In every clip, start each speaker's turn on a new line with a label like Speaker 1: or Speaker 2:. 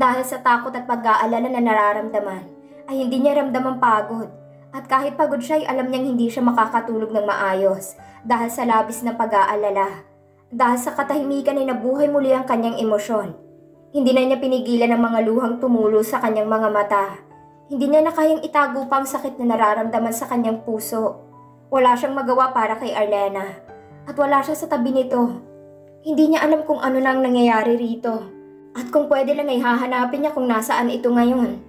Speaker 1: Dahil sa takot at pag-aalala na nararamdaman, ay hindi niya ramdam ang pagod. At kahit pagod siya ay alam niyang hindi siya makakatulog ng maayos dahil sa labis na pag-aalala. Dahil sa katahimikan ay nabuhay muli ang kanyang emosyon. Hindi na niya pinigilan ang mga luhang tumulo sa kanyang mga mata. Hindi niya na kayang itago pa ang sakit na nararamdaman sa kanyang puso. Wala siyang magawa para kay Arlena. At wala siya sa tabi nito. Hindi niya alam kung ano na ang nangyayari rito. At kung pwede lang ay hahanapin niya kung nasaan ito ngayon.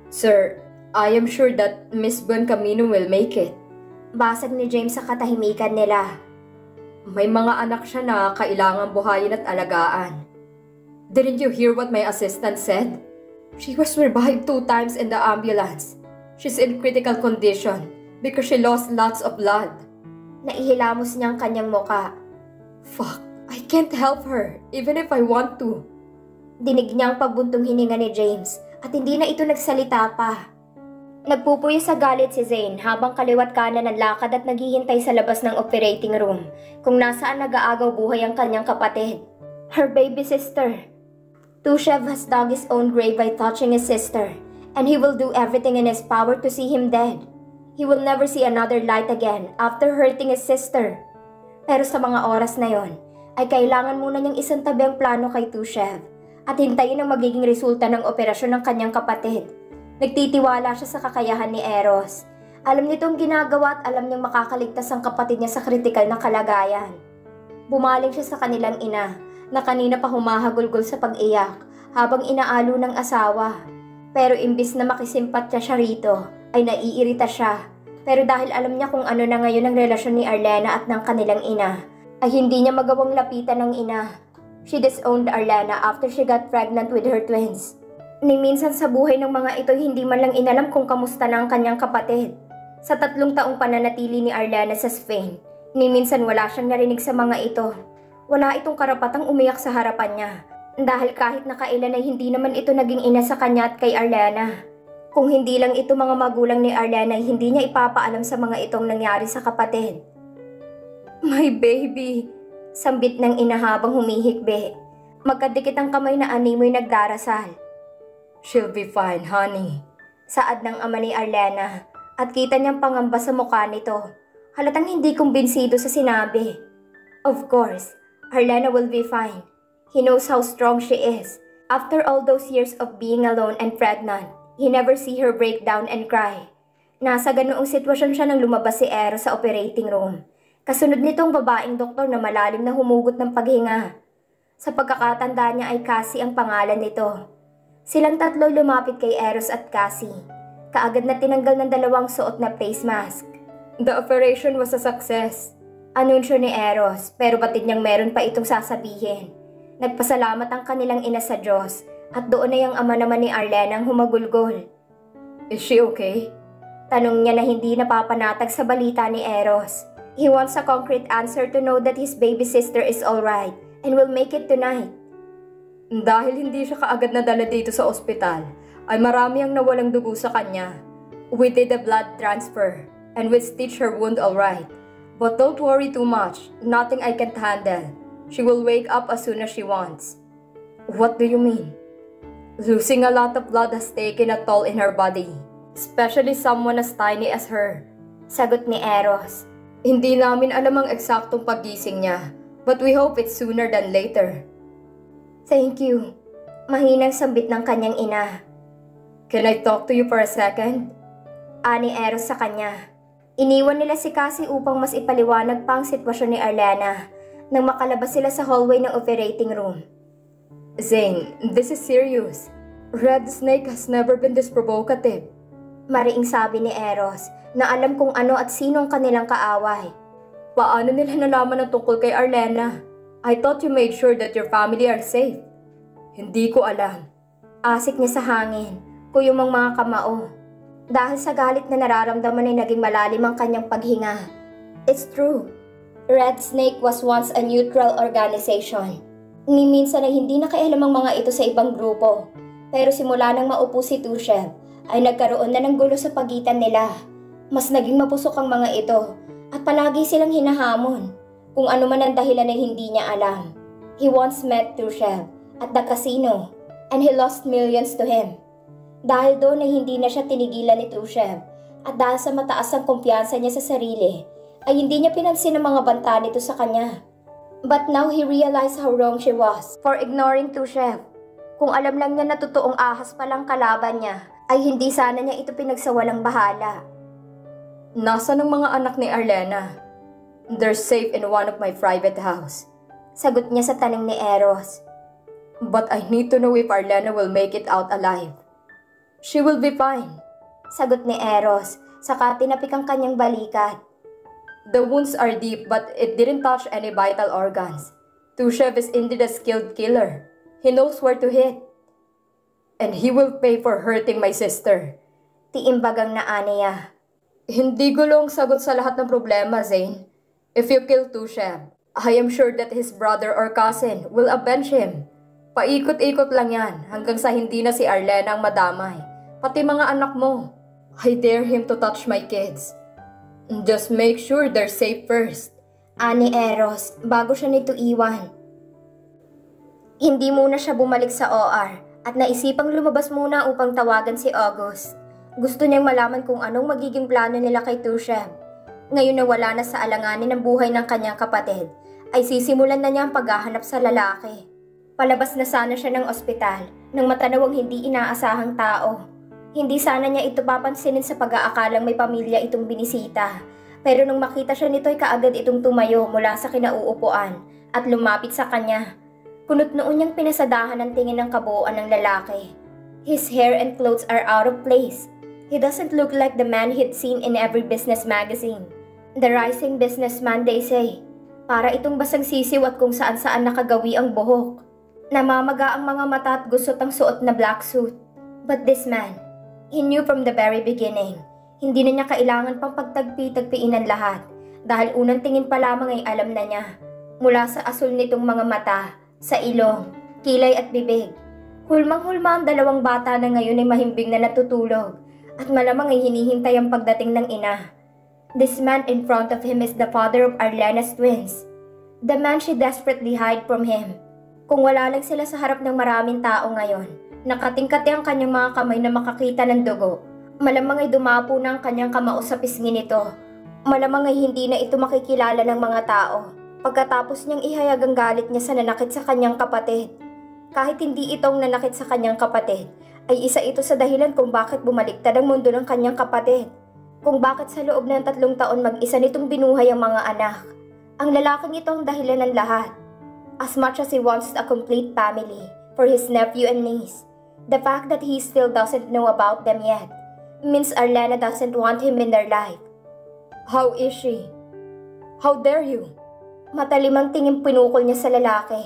Speaker 2: Sir, I am sure that Miss Buencamino will make it.
Speaker 1: Basag ni James sa katahimikan nila.
Speaker 2: May mga anak siya na kailangang buhayin at alagaan. Didn't you hear what my assistant said? She was revived 2 times in the ambulance. She's in critical condition because she lost lots of blood.
Speaker 1: Naihilamos niya ang kanyang muka.
Speaker 2: Fuck, I can't help her even if I want to.
Speaker 1: Dinig niya ang pagbuntong hininga ni James at hindi na ito nagsalita pa. Nagpupuyo sa galit si Zane habang kaliwat kanan ng lakad at naghihintay sa labas ng operating room kung nasaan nag-aagaw buhay ang kanyang kapatid. Her baby sister. Tushev has dug his own grave by touching his sister, and he will do everything in his power to see him dead. He will never see another light again after hurting his sister. Pero sa mga oras na yon, ay kailangan muna niyang isantabi ang plano kay Tushev at hintayin ang magiging resulta ng operasyon ng kanyang kapatid. Nagtitiwala siya sa kakayahan ni Eros. Alam nitong ginagawa at alam niyang makakaligtas ang kapatid niya sa kritikal na kalagayan. Bumaling siya sa kanilang ina na kanina pa humahagulgol sa pag-iyak habang inaalo ng asawa. Pero imbis na makisimpatya siya rito, ay naiirita siya. Pero dahil alam niya kung ano na ngayon ang relasyon ni Arlena at ng kanilang ina, ay hindi niya magawang lapitan ng ina. She disowned Arlena after she got pregnant with her twins. Ni minsan sa buhay ng mga ito hindi man lang inalam kung kamusta na ang kanyang kapatid. Sa 3 taong pananatili ni Arlena sa Spain, ni minsan wala siyang narinig sa mga ito. Wala itong karapatang umiyak sa harapan niya. Dahil kahit nakailan ay hindi naman ito naging ina sa kanya at kay Arlena. Kung hindi lang ito mga magulang ni Arlena ay hindi niya ipapaalam sa mga itong nangyari sa kapatid.
Speaker 2: My baby!
Speaker 1: Sambit ng ina habang humihikbi. Magkadikit ang kamay na animoy nagdarasal.
Speaker 2: She'll be fine, honey.
Speaker 1: Saad ng ama ni Arlena at kita niyang pangamba sa mukha nito. Halatang hindi kumbinsido sa sinabi. Of course, Arlena will be fine. He knows how strong she is. After all those years of being alone and pregnant, he never see her break down and cry. Nasa ganoong sitwasyon siya nang lumabas si Eros sa operating room. Kasunod nitong babaeng doktor na malalim na humugot ng paghinga. Sa pagkakatanda niya ay Cassie ang pangalan nito. Silang tatlo lumapit kay Eros at Cassie. Kaagad na tinanggal ng 2 suot na face mask.
Speaker 2: The operation was a success.
Speaker 1: Anunsyo ni Eros, pero batid niyang meron pa itong sasabihin. Nagpasalamat ang kanilang ina sa Diyos at doon na yung ama naman ni Arlena ang humagulgol.
Speaker 2: Is she okay?
Speaker 1: Tanong niya na hindi napapanatag sa balita ni Eros. He wants a concrete answer to know that his baby sister is alright and will make it tonight.
Speaker 2: Dahil hindi siya kaagad nadala dito sa ospital, ay marami ang nawalang dugo sa kanya. We did a blood transfer and we stitched her wound alright. But don't worry too much, nothing I can't handle. She will wake up as soon as she wants. What do you mean? Losing a lot of blood has taken a toll in her body, especially someone as tiny as her.
Speaker 1: Sagot ni Eros.
Speaker 2: Hindi namin alam ang eksaktong paggising niya, but we hope it's sooner than later.
Speaker 1: Thank you. Mahinang sambit ng kanyang ina.
Speaker 2: Can I talk to you for a second?
Speaker 1: Ani Eros sa kanya. Iniwan nila si Cassie upang mas ipaliwanag pa ang sitwasyon ni Arlena nang makalabas sila sa hallway ng operating room.
Speaker 2: Zane, this is serious. Red Snake has never been this provocative.
Speaker 1: Mariing sabi ni Eros na alam kung ano at sino ang kanilang kaaway.
Speaker 2: Paano nila nalaman ang tungkol kay Arlena? I thought you made sure that your family are safe. Hindi ko alam.
Speaker 1: Asik niya sa hangin, kuyumang mga kamao. Dahil sa galit na nararamdaman ay naging malalim ang kanyang paghinga. It's true. Red Snake was once a neutral organization. Ni minsan ay hindi nakialam ang mga ito sa ibang grupo. Pero simula nang maupo si Tushev, ay nagkaroon na ng gulo sa pagitan nila. Mas naging mapusok ang mga ito at palagi silang hinahamon. Kung ano man ang dahilan ay hindi niya alam. He once met Tushev at the casino and he lost millions to him. Dahil doon ay hindi na siya tinigilan ni Tushev at dahil sa mataas ang kumpiyansa niya sa sarili, ay hindi niya pinansin ang mga banta nito sa kanya. But now he realized how wrong she was for ignoring Tushev. Kung alam lang niya na totoong ahas palang kalaban niya, ay hindi sana niya ito pinagsawalang bahala.
Speaker 2: Nasaan ang mga anak ni Arlena? They're safe in one of my private house.
Speaker 1: Sagot niya sa tanong ni Eros.
Speaker 2: But I need to know if Arlena will make it out alive. She will be fine.
Speaker 1: Sagot ni Eros, saka tinapik ang kanyang balikat.
Speaker 2: The wounds are deep but it didn't touch any vital organs. Tushev is indeed a skilled killer. He knows where to hit. And he will pay for hurting my sister.
Speaker 1: Tiimbagang na Anya.
Speaker 2: Hindi gulong sagot sa lahat ng problema, Zane. If you kill Tushev, I am sure that his brother or cousin will avenge him. Paikot-ikot lang yan hanggang sa hindi na si Arlena ang madamay. Pati mga anak mo. I dare him to touch my kids. Just make sure they're safe first.
Speaker 1: Ani Eros, bago siya nito iwan. Hindi muna siya bumalik sa OR at naisipang lumabas muna upang tawagan si August. Gusto niyang malaman kung anong magiging plano nila kay Tushev. Ngayon na wala na sa alanganin ng buhay ng kanyang kapatid, ay sisimulan na niya ang paghahanap sa lalaki. Palabas na sana siya ng ospital nang matanawang hindi inaasahang tao. Hindi sana niya ito papansinin sa pag-aakalang may pamilya itong binisita. Pero nung makita siya nito ay kaagad itong tumayo mula sa kinauupuan at lumapit sa kanya. Kunot noon niyang pinasadahan ang tingin ng kabuuan ng lalaki. His hair and clothes are out of place. He doesn't look like the man he'd seen in every business magazine. The rising businessman, they say. Para itong basang sisiw at kung saan-saan nakagawi ang buhok. Namamaga ang mga mata at gusot ang suot na black suit. But this man, he knew from the very beginning. Hindi na niya kailangan pang pagtagpi-tagpiin ang lahat. Dahil unang tingin pa lamang ay alam na niya. Mula sa asul nitong mga mata, sa ilong, kilay at bibig. Hulmang-hulma ang dalawang bata na ngayon ay mahimbing na natutulog. At malamang ay hinihintay ang pagdating ng ina. This man in front of him is the father of Arlena's twins. The man she desperately hid from him. Kung wala lang sila sa harap ng maraming tao ngayon, nakatingkati ang kanyang mga kamay na makakita ng dugo. Malamang ay dumapo na ang kanyang kamao sa pisngi nito. Malamang ay hindi na ito makikilala ng mga tao. Pagkatapos niyang ihayag ang galit niya sa nanakit sa kanyang kapatid. Kahit hindi itong nanakit sa kanyang kapatid, ay isa ito sa dahilan kung bakit bumaliktad ang mundo ng kanyang kapatid. Kung bakit sa loob ng 3 taon mag-isa nitong binuhay ang mga anak. Ang lalaking ito ang dahilan ng lahat. As much as he wants a complete family for his nephew and niece, the fact that he still doesn't know about them yet means Arlena doesn't want him in their life.
Speaker 2: How is she? How dare you?
Speaker 1: Matalimang tingin pinukol niya sa lalaki.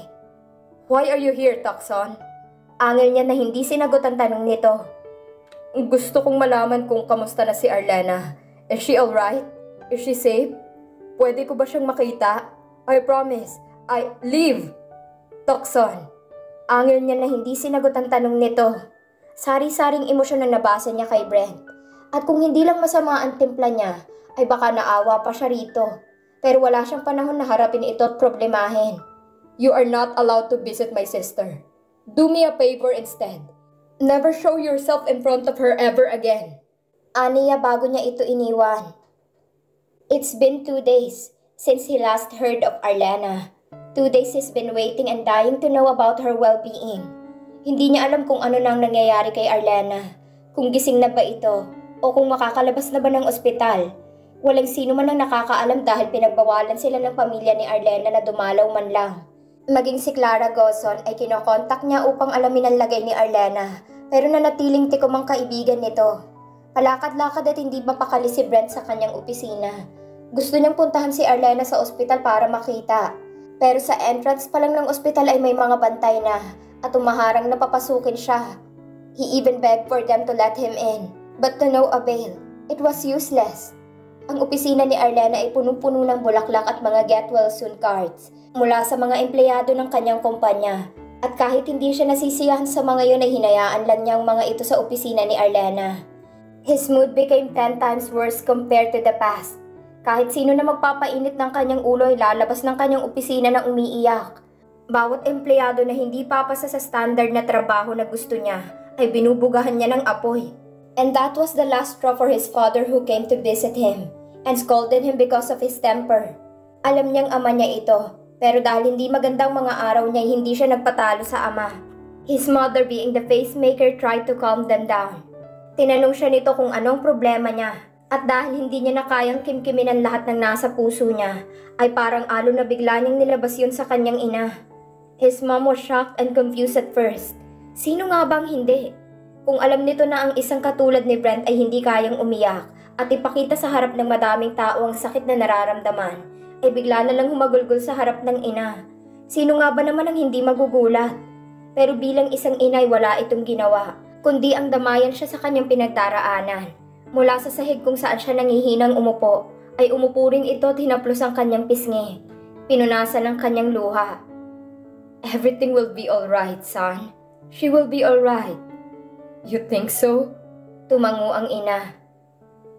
Speaker 2: Why are you here, Tucson?
Speaker 1: Angil niya na hindi sinagot ang tanong nito.
Speaker 2: Gusto kong malaman kung kamusta na si Arlena. Is she alright? Is she safe? Pwede ko ba siyang makita? I promise. Leave! Tucson.
Speaker 1: Angil niya na hindi sinagot ang tanong nito. Sari-saring emosyon na nabasa niya kay Brent. At kung hindi lang masama ang timpla niya, ay baka naawa pa siya rito. Pero wala siyang panahon na harapin ito at problemahin.
Speaker 2: You are not allowed to visit my sister. Do me a favor instead. Never show yourself in front of her ever again.
Speaker 1: Aniya bago niya ito iniwan. It's been 2 days since he last heard of Arlena. 2 days he's been waiting and dying to know about her well-being. Hindi niya alam kung ano nang nangyayari kay Arlena. Kung gising na ba ito o kung makakalabas na ba ng ospital. Walang sino man ang nakakaalam dahil pinagbawalan sila ng pamilya ni Arlena na dumalaw man lang. Maging si Clara Gozon ay kinokontak niya upang alamin ang lagay ni Arlena, pero nanatiling tikom ang kaibigan nito. Palakad-lakad at hindi mapakali si Brent sa kanyang opisina. Gusto niyang puntahan si Arlena sa ospital para makita. Pero sa entrance pa lang ng ospital ay may mga bantay na at umaharang na papasukin siya. He even begged for them to let him in, but to no avail. It was useless. Ang opisina ni Arlena ay punong-puno ng bulaklak at mga get well soon cards mula sa mga empleyado ng kanyang kumpanya. At kahit hindi siya nasisiyahan sa mga yun ay hinayaan lang niya ang mga ito sa opisina ni Arlena. His mood became 10 times worse compared to the past. Kahit sino na magpapainit ng kanyang ulo ay lalabas ng kanyang opisina na umiiyak. Bawat empleyado na hindi papasa sa standard na trabaho na gusto niya ay binubugahan niya ng apoy. And that was the last straw for his father who came to visit him and scolded him because of his temper. Alam niyang ama niya ito, pero dahil hindi magandang mga araw niya hindi siya nagpatalo sa ama. His mother being the pacemaker tried to calm them down. Tinanong siya nito kung anong problema niya. At dahil hindi niya na kayang kimkimin ang lahat ng nasa puso niya, ay parang alon na bigla niyang nilabas yun sa kanyang ina. His mom was shocked and confused at first. Sino nga bang hindi? Kung alam nito na ang isang katulad ni Brent ay hindi kayang umiyak at ipakita sa harap ng madaming tao ang sakit na nararamdaman, ay bigla na lang humagulgol sa harap ng ina. Sino nga ba naman ang hindi magugulat? Pero bilang isang ina ay wala itong ginawa, kundi ang damayan siya sa kanyang pinagdaraanan. Mula sa sahig kung saan siya nangihinang umupo, ay umupo rin ito at hinaplos ang kanyang pisngi. Pinunasan ang kanyang luha. Everything will be alright, son. She will be alright. You think so? Tumango ang ina.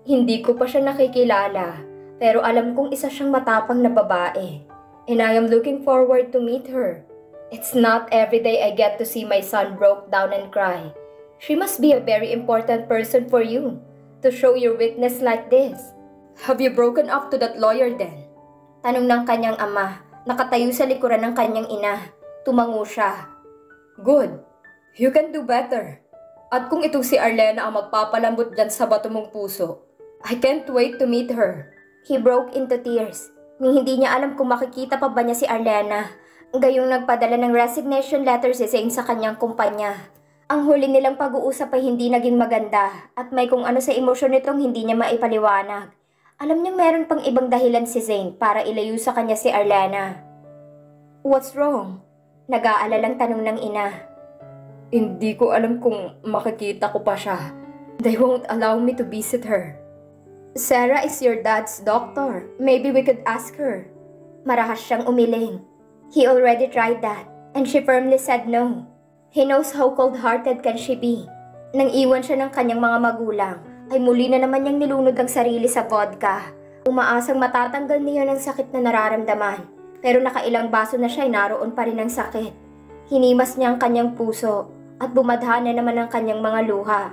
Speaker 1: Hindi ko pa siya nakikilala, pero alam kong isa siyang matapang na babae. And I am looking forward to meet her. It's not every day I get to see my son broke down and cry. She must be a very important person for you. To show your weakness like this. Have you broken up to that lawyer then? Tanong ng kanyang ama, nakatayo sa likuran ng kanyang ina. Tumango siya. Good. You can do better. At kung itong si Arlena ang magpapalambot dyan sa bato mong puso, I can't wait to meet her. He broke into tears. Ni hindi niya alam kung makikita pa ba niya si Arlena. Gayong nagpadala ng resignation letter si Zane sa kanyang kumpanya. Ang huli nilang pag-uusap ay hindi naging maganda at may kung ano sa emosyon nitong hindi niya maipaliwanag. Alam niyang meron pang ibang dahilan si Zane para ilayo sa kanya si Arlena. What's wrong? Nag-aalalang tanong ng ina. Hindi ko alam kung makikita ko pa siya. They won't allow me to visit her. Sarah is your dad's doctor. Maybe we could ask her. Marahas siyang umiling. He already tried that and she firmly said no. He knows how cold-hearted can she be. Nang iwan siya ng kanyang mga magulang, ay muli na naman niyang nilunod ang sarili sa vodka. Umaasang matatanggal niya ng sakit na nararamdaman, pero nakailang baso na siya ay naroon pa rin ang sakit. Hinimas niya ang kanyang puso at bumadha na naman ang kanyang mga luha.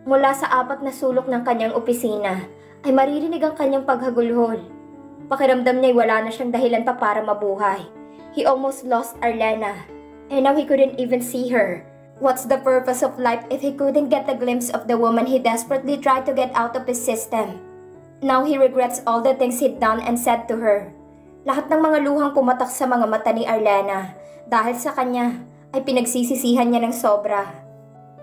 Speaker 1: Mula sa 4 na sulok ng kanyang opisina, ay maririnig ang kanyang paghagulhol. Pakiramdam niya ay wala na siyang dahilan pa para mabuhay. He almost lost Arlena. And now he couldn't even see her. What's the purpose of life if he couldn't get a glimpse of the woman he desperately tried to get out of his system? Now he regrets all the things he'd done and said to her. Lahat ng mga luhang pumatak sa mga mata ni Arlena dahil sa kanya ay pinagsisisihan niya ng sobra.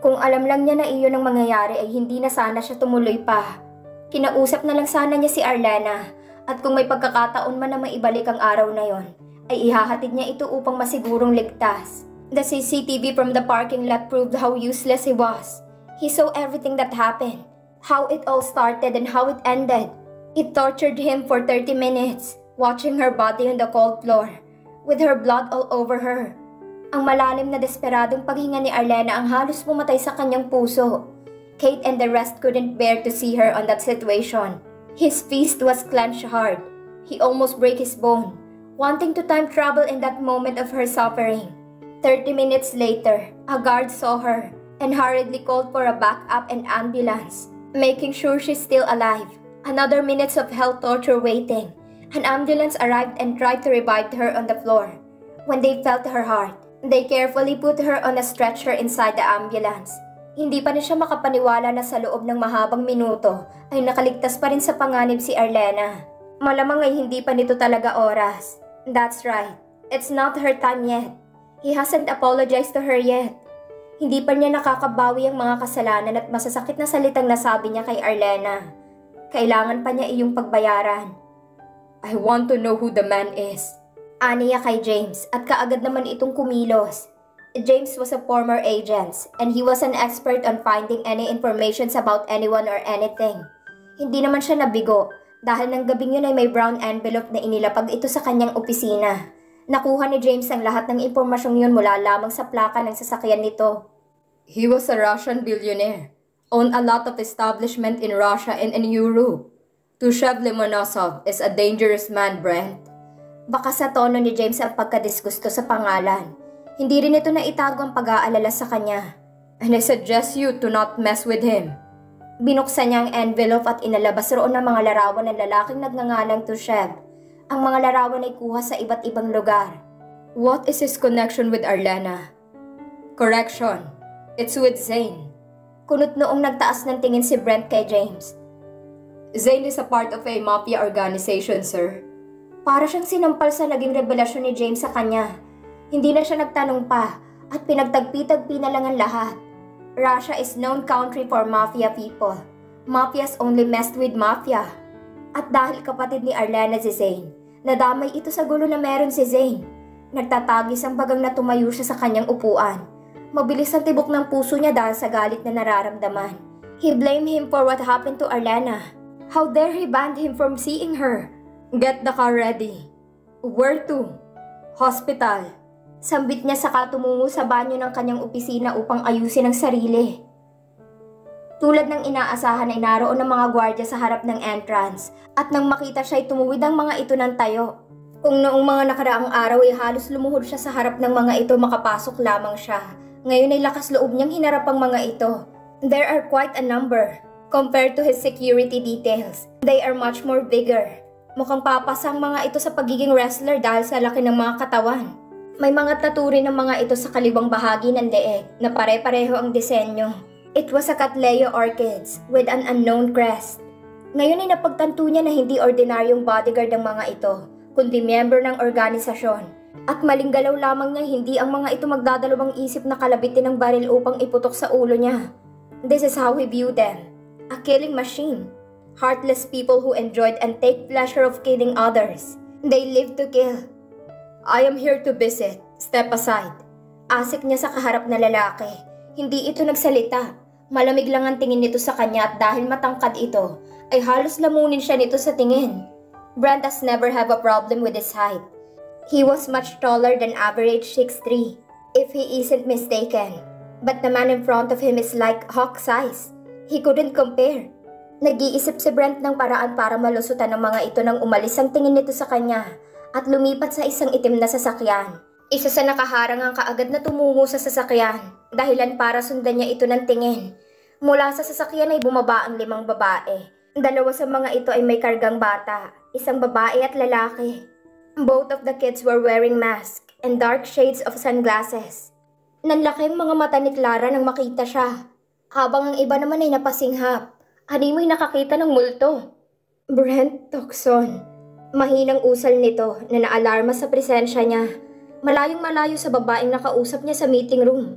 Speaker 1: Kung alam lang niya na iyon ang mangyayari ay hindi na sana siya tumuloy pa. Kinausap na lang sana niya si Arlena at kung may pagkakataon man na maibalik ang araw na yon, ay ihahatid niya ito upang masigurong ligtas. The CCTV from the parking lot proved how useless he was. He saw everything that happened, how it all started and how it ended. It tortured him for 30 minutes, watching her body on the cold floor, with her blood all over her. Ang malalim na desperadong paghinga ni Arlena ang halos pumatay sa kanyang puso. Kate and the rest couldn't bear to see her on that situation. His fist was clenched hard. He almost broke his bone, wanting to time travel in that moment of her suffering. 30 minutes later, a guard saw her and hurriedly called for a backup and ambulance, making sure she's still alive. Another minutes of hell torture waiting. An ambulance arrived and tried to revive her on the floor. When they felt her heart, they carefully put her on a stretcher inside the ambulance. Hindi pa na siya makapaniwala na sa loob ng mahabang minuto ay nakaligtas pa rin sa panganib si Arlena. Malamang ay hindi pa nito talaga oras. That's right. It's not her time yet. He hasn't apologized to her yet. Hindi pa niya nakakabawi ang mga kasalanan at masasakit na salitang nasabi niya kay Arlena. Kailangan pa niya iyong pagbayaran. I want to know who the man is. Aniya kay James at kaagad naman itong kumilos. James was a former agent and he was an expert on finding any informations about anyone or anything. Hindi naman siya nabigo dahil ng gabing yun ay may brown envelope na inilapag ito sa kanyang opisina. Nakuha ni James ang lahat ng impormasyong yun mula lamang sa plaka ng sasakyan nito. He was a Russian billionaire, owned a lot of establishment in Russia and in Europe. Tushev Limonosov is a dangerous man, Brent. Baka sa tono ni James ang pagkadisgusto sa pangalan. Hindi rin ito naitago ang pag-aalala sa kanya.
Speaker 2: And I suggest you to not mess with him.
Speaker 1: Binuksan niya ang envelope at inalabas roon ang mga larawan ng lalaking nagngangalang Tusheb. Ang mga larawan ay kuha sa iba't ibang lugar.
Speaker 2: What is his connection with Arlena? Correction, it's with Zane.
Speaker 1: Kunot noong nagtaas ng tingin si Brent kay James.
Speaker 2: Zane is a part of a mafia organization, sir.
Speaker 1: Para siyang sinampal sa naging revelasyon ni James sa kanya. Hindi na siya nagtanong pa at pinagtagpi-tagpi na lang ang lahat. Russia is known country for mafia people. Mafias only messed with mafia. At dahil kapatid ni Arlena si Zane, nadamay ito sa gulo na meron si Zane. Nagtatagis ang bagang na tumayo siya sa kanyang upuan. Mabilis ang tibok ng puso niya dahil sa galit na nararamdaman. He blamed him for what happened to Arlena. How dare he banned him from seeing her?
Speaker 2: Get the car ready. Where to? Hospital.
Speaker 1: Sambit niya saka tumungo sa banyo ng kanyang opisina upang ayusin ang sarili. Tulad ng inaasahan ay naroon ng mga gwardya sa harap ng entrance at nang makita siya ay tumuwid ang mga ito ng tayo. Kung noong mga nakaraang araw ay halos lumuhod siya sa harap ng mga ito makapasok lamang siya, ngayon ay lakas loob niyang hinarap ang mga ito. There are quite a number. Compared to his security details, they are much more bigger. Mukhang papasang mga ito sa pagiging wrestler dahil sa laki ng mga katawan. May mga taturi ng mga ito sa kalibang bahagi ng leeg na pare-pareho ang disenyo. It was a Cattleya orchids with an unknown crest. Ngayon ay napagtanto niya na hindi ordinaryong bodyguard ang mga ito, kundi miyembro ng organisasyon. At malinggalaw lamang niya hindi ang mga ito magdadalawang isip na kalabitin ng baril upang iputok sa ulo niya. This is how he viewed them. A killing machine. Heartless people who enjoyed and take pleasure of killing others. They live to kill.
Speaker 2: I am here to visit. Step aside.
Speaker 1: Asik niya sa kaharap na lalaki. Hindi ito nagsalita. Malamig lang ang tingin nito sa kanya at dahil matangkad ito, ay halos lamunin siya nito sa tingin. Brent has never have a problem with his height. He was much taller than average 6'3", if he isn't mistaken. But the man in front of him is like hawk size. He couldn't compare. Nag-iisip si Brent ng paraan para malusutan ng mga ito nang umalis ang tingin nito sa kanya at lumipat sa isang itim na sasakyan. Isa sa nakaharang ang kaagad na tumungo sa sasakyan, dahilan para sundan niya ito ng tingin. Mula sa sasakyan ay bumaba ang 5 babae. 2 sa mga ito ay may kargang bata, isang babae at lalaki. Both of the kids were wearing masks and dark shades of sunglasses. Nanlaki ang mga mata ni Clara nang makita siya, habang ang iba naman ay napasinghap. Animoy nakakita ng multo. Brent Toxon. Mahinang usal nito na naalarma sa presensya niya. Malayong-malayo sa babaeng nakausap niya sa meeting room.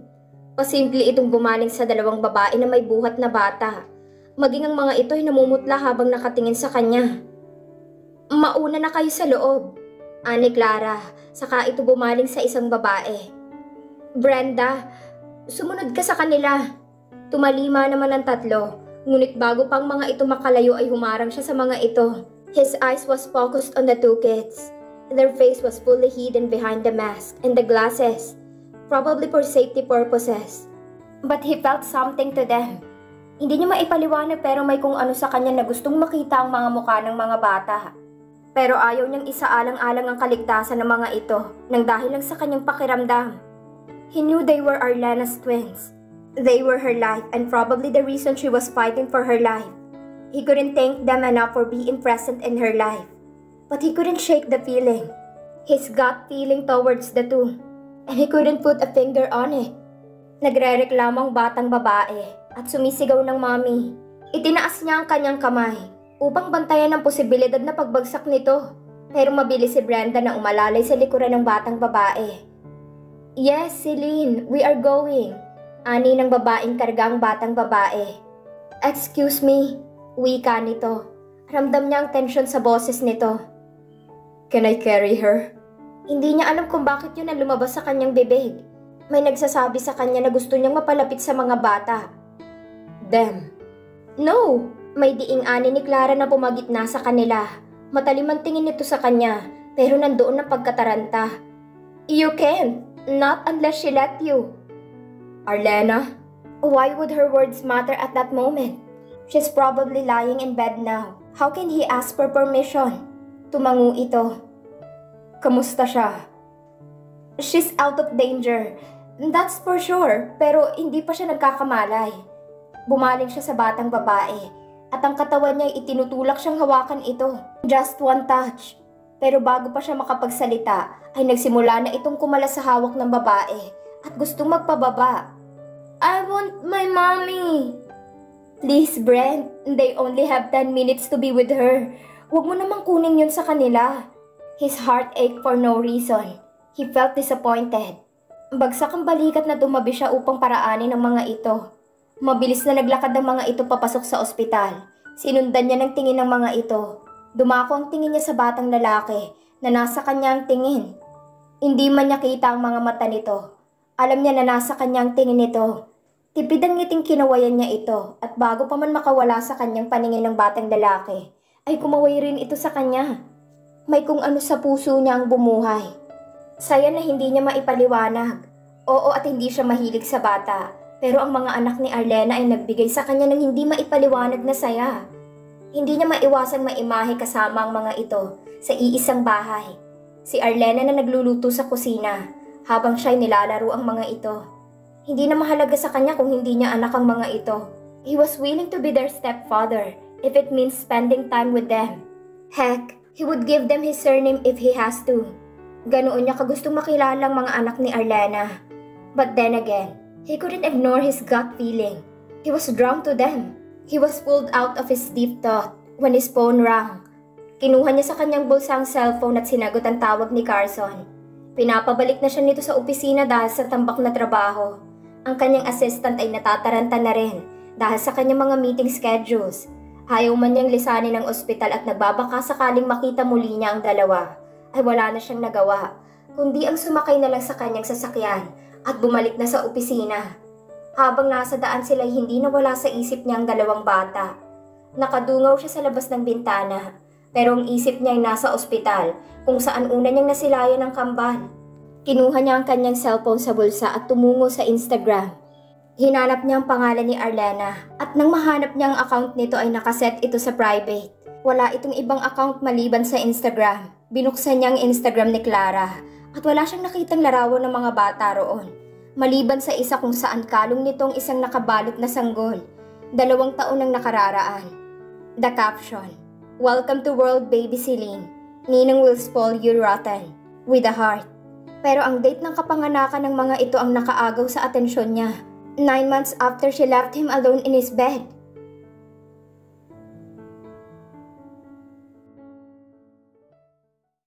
Speaker 1: Pasimple itong bumaling sa 2 babae na may buhat na bata. Maging ang mga ito ay namumutla habang nakatingin sa kanya. Mauna na kayo sa loob, ani Clara, saka ito bumaling sa isang babae. Brenda, sumunod ka sa kanila. Tumalima naman ang 3, ngunit bago pang mga ito makalayo ay humarang siya sa mga ito. His eyes was focused on the 2 kids. Their face was fully hidden behind the mask and the glasses, probably for safety purposes. But he felt something to them. Hindi niya maipaliwanag pero may kung ano sa kanya na gustong makita ang mga mukha ng mga bata. Pero ayaw niyang isaalang-alang ang kaligtasan ng mga ito nang dahil lang sa kanyang pakiramdam. He knew they were Arlena's twins. They were her life and probably the reason she was fighting for her life. He couldn't thank them enough for being present in her life. But he couldn't shake the feeling. His gut feeling towards the 2. And he couldn't put a finger on it. Nagrereklamang batang babae at sumisigaw ng mommy. Itinaas niya ang kanyang kamay upang bantayan ang posibilidad na pagbagsak nito. Pero mabilis si Brenda na umalalay sa likuran ng batang babae. Yes, Celine, we are going. Ani ng babaeng kargang batang babae. Excuse me. Wika nito. Ramdam niya ang tensyon sa boses nito.
Speaker 2: Can I carry her?
Speaker 1: Hindi niya alam kung bakit yun ang lumabas sa kanyang bibig. May nagsasabi sa kanya na gusto niyang mapalapit sa mga bata.
Speaker 2: Them.
Speaker 1: No! May diing-ani ni Clara na pumagitna sa kanila. Matalim ang tingin nito sa kanya, pero nandoon ang pagkataranta. You can't. Not unless she let you.
Speaker 2: Arlena?
Speaker 1: Why would her words matter at that moment? She's probably lying in bed now. How can he ask for permission? Tumango ito.
Speaker 2: Kamusta siya?
Speaker 1: She's out of danger. That's for sure, pero hindi pa siya nagkakamalay. Bumaling siya sa batang babae at ang katawan niya ay itinutulak siyang hawakan ito. Just one touch. Pero bago pa siya makapagsalita ay nagsimula na itong kumalas sa hawak ng babae at gustong magpababa. I want my mommy. Please, Brent, they only have 10 minutes to be with her. Huwag mo namang kunin yun sa kanila. His heart ached for no reason. He felt disappointed. Bagsak ang balikat na tumabi siya upang paraanin ang mga ito. Mabilis na naglakad ang mga ito papasok sa ospital. Sinundan niya ng tingin ng mga ito. Dumako ang tingin niya sa batang lalaki na nasa kanya ang tingin. Hindi man niya kita ang mga mata nito. Alam niya na nasa kanya ang tingin nito. Tipid ang ngiting kinawayan niya ito at bago pa man makawala sa kanyang paningin ng batang lalaki, ay kumaway rin ito sa kanya. May kung ano sa puso niya ang bumuhay. Saya na hindi niya maipaliwanag. Oo at hindi siya mahilig sa bata. Pero ang mga anak ni Arlena ay nagbigay sa kanya ng hindi maipaliwanag na saya. Hindi niya maiwasang maimahe kasama ang mga ito sa iisang bahay. Si Arlena na nagluluto sa kusina habang siya'y nilalaro ang mga ito. Hindi na mahalaga sa kanya kung hindi niya anak ang mga ito. He was willing to be their stepfather if it means spending time with them. Heck, he would give them his surname if he has to. Ganoon niya kagustong makilala ang mga anak ni Arlena. But then again, he couldn't ignore his gut feeling. He was drawn to them. He was pulled out of his deep thought when his phone rang. Kinuha niya sa kanyang bulsa ang cellphone at sinagot ang tawag ni Carson. Pinapabalik na siya nito sa opisina dahil sa tambak na trabaho. Ang kanyang assistant ay natataranta na rin dahil sa kanyang mga meeting schedules. Ayaw man niyang lisanin ang ospital at nagbabaka sakaling makita muli niya ang dalawa. Ay wala na siyang nagawa, kundi ang sumakay na lang sa kanyang sasakyan at bumalik na sa opisina. Habang nasa daan sila hindi nawala sa isip niya ang dalawang bata. Nakadungaw siya sa labas ng bintana, pero ang isip niya ay nasa ospital kung saan una niyang nasilayan ang kambal. Kinuha niya ang kanyang cellphone sa bulsa at tumungo sa Instagram. Hinanap niya ang pangalan ni Arlena at nang mahanap niya ang account nito ay nakaset ito sa private. Wala itong ibang account maliban sa Instagram. Binuksan niya ang Instagram ni Clara at wala siyang nakitang larawan ng mga bata roon. Maliban sa isa kung saan kalong nitong isang nakabalot na sanggol. 2 taon nang nakararaan. The caption, "Welcome to world baby Celine. Ninang will spoil you rotten. With a heart." Pero ang date ng kapanganakan ng mga ito ang nakaagaw sa atensyon niya. 9 months after she left him alone in his bed.